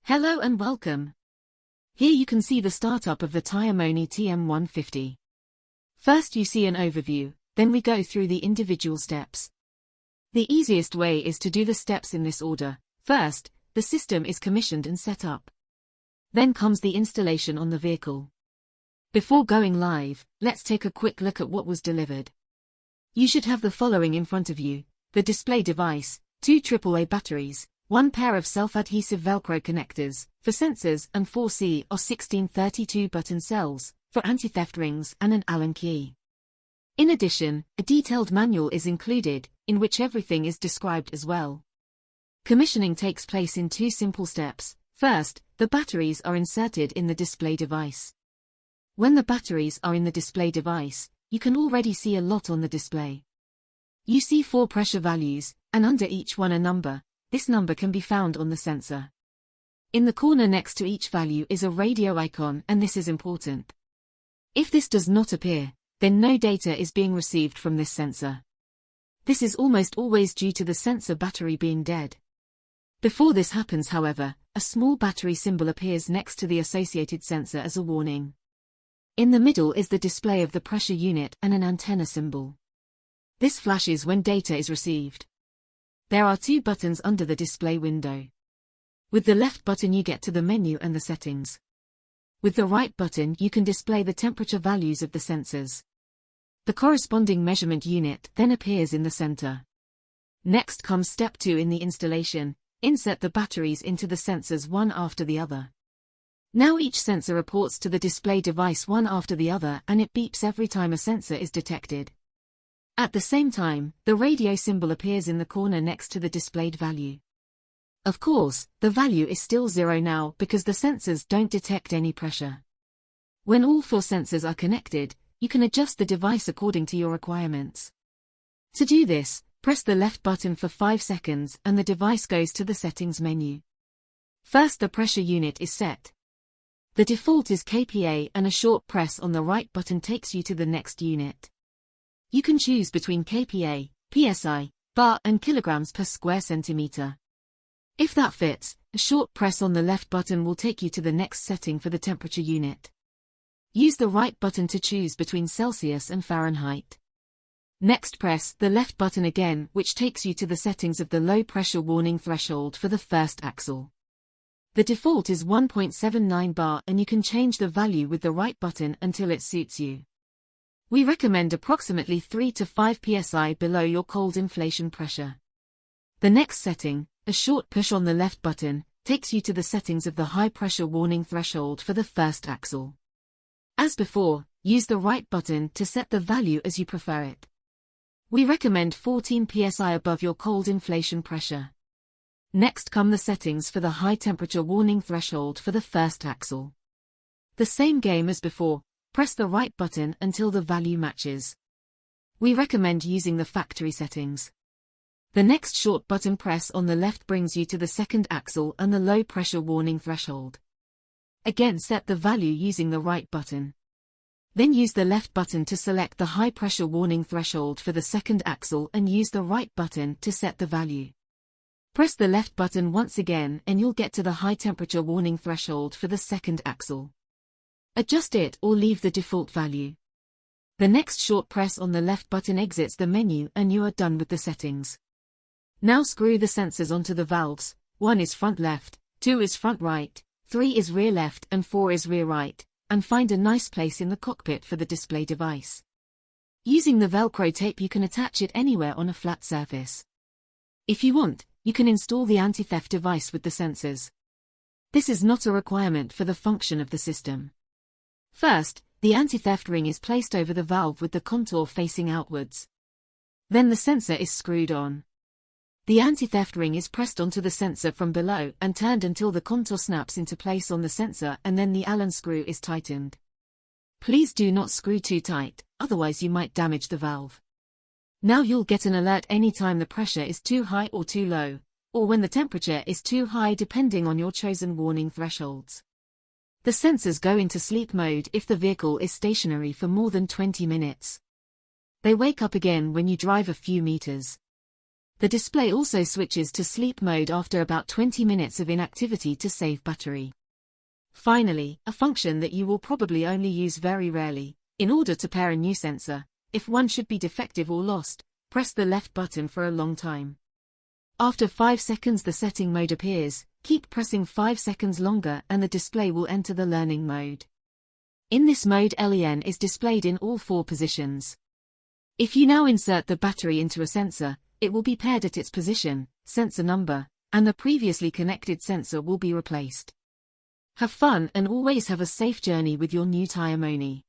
Hello and welcome. Here you can see the startup of the TireMoni TM-150. First you see an overview, then we go through the individual steps. The easiest way is to do the steps in this order. First, the system is commissioned and set up. Then comes the installation on the vehicle. Before going live, let's take a quick look at what was delivered. You should have the following in front of you: the display device, 2 AAA batteries, 1 pair of self-adhesive Velcro connectors for sensors, and 4 C or 1632 button cells for anti-theft rings and an Allen key. In addition, a detailed manual is included, in which everything is described as well. Commissioning takes place in 2 simple steps. First, the batteries are inserted in the display device. When the batteries are in the display device, you can already see a lot on the display. You see 4 pressure values, and under each one a number. This number can be found on the sensor. In the corner next to each value is a radio icon, and this is important. If this does not appear, then no data is being received from this sensor. This is almost always due to the sensor battery being dead. Before this happens, however, a small battery symbol appears next to the associated sensor as a warning. In the middle is the display of the pressure unit and an antenna symbol. This flashes when data is received. There are 2 buttons under the display window. With the left button you get to the menu and the settings. With the right button you can display the temperature values of the sensors. The corresponding measurement unit then appears in the center. Next comes step 2 in the installation: insert the batteries into the sensors one after the other. Now each sensor reports to the display device one after the other, and it beeps every time a sensor is detected. At the same time, the radio symbol appears in the corner next to the displayed value. Of course, the value is still 0 now because the sensors don't detect any pressure. When all 4 sensors are connected, you can adjust the device according to your requirements. To do this, press the left button for 5 seconds and the device goes to the settings menu. First, the pressure unit is set. The default is kPa, and a short press on the right button takes you to the next unit. You can choose between kPa, psi, bar and kilograms per square centimeter. If that fits, a short press on the left button will take you to the next setting for the temperature unit. Use the right button to choose between Celsius and Fahrenheit. Next, press the left button again, which takes you to the settings of the low pressure warning threshold for the first axle. The default is 1.79 bar, and you can change the value with the right button until it suits you. We recommend approximately 3 to 5 psi below your cold inflation pressure. The next setting, a short push on the left button, takes you to the settings of the high pressure warning threshold for the first axle. As before, use the right button to set the value as you prefer it. We recommend 14 psi above your cold inflation pressure. Next come the settings for the high temperature warning threshold for the first axle. The same game as before. Press the right button until the value matches. We recommend using the factory settings. The next short button press on the left brings you to the second axle and the low pressure warning threshold. Again, set the value using the right button. Then use the left button to select the high pressure warning threshold for the second axle and use the right button to set the value. Press the left button once again and you'll get to the high temperature warning threshold for the second axle. Adjust it or leave the default value. The next short press on the left button exits the menu and you are done with the settings. Now screw the sensors onto the valves. 1 is front left, 2 is front right, 3 is rear left and 4 is rear right, and find a nice place in the cockpit for the display device. Using the Velcro tape you can attach it anywhere on a flat surface. If you want, you can install the anti-theft device with the sensors. This is not a requirement for the function of the system. First, the anti-theft ring is placed over the valve with the contour facing outwards. Then the sensor is screwed on. The anti-theft ring is pressed onto the sensor from below and turned until the contour snaps into place on the sensor, and then the Allen screw is tightened. Please do not screw too tight, otherwise you might damage the valve. Now you'll get an alert anytime the pressure is too high or too low, or when the temperature is too high depending on your chosen warning thresholds. The sensors go into sleep mode if the vehicle is stationary for more than 20 minutes. They wake up again when you drive a few meters. The display also switches to sleep mode after about 20 minutes of inactivity to save battery. Finally, a function that you will probably only use very rarely. In order to pair a new sensor, if one should be defective or lost, press the left button for a long time. After 5 seconds the setting mode appears, keep pressing 5 seconds longer and the display will enter the learning mode. In this mode LEN is displayed in all 4 positions. If you now insert the battery into a sensor, it will be paired at its position, sensor number, and the previously connected sensor will be replaced. Have fun and always have a safe journey with your new TireMoni.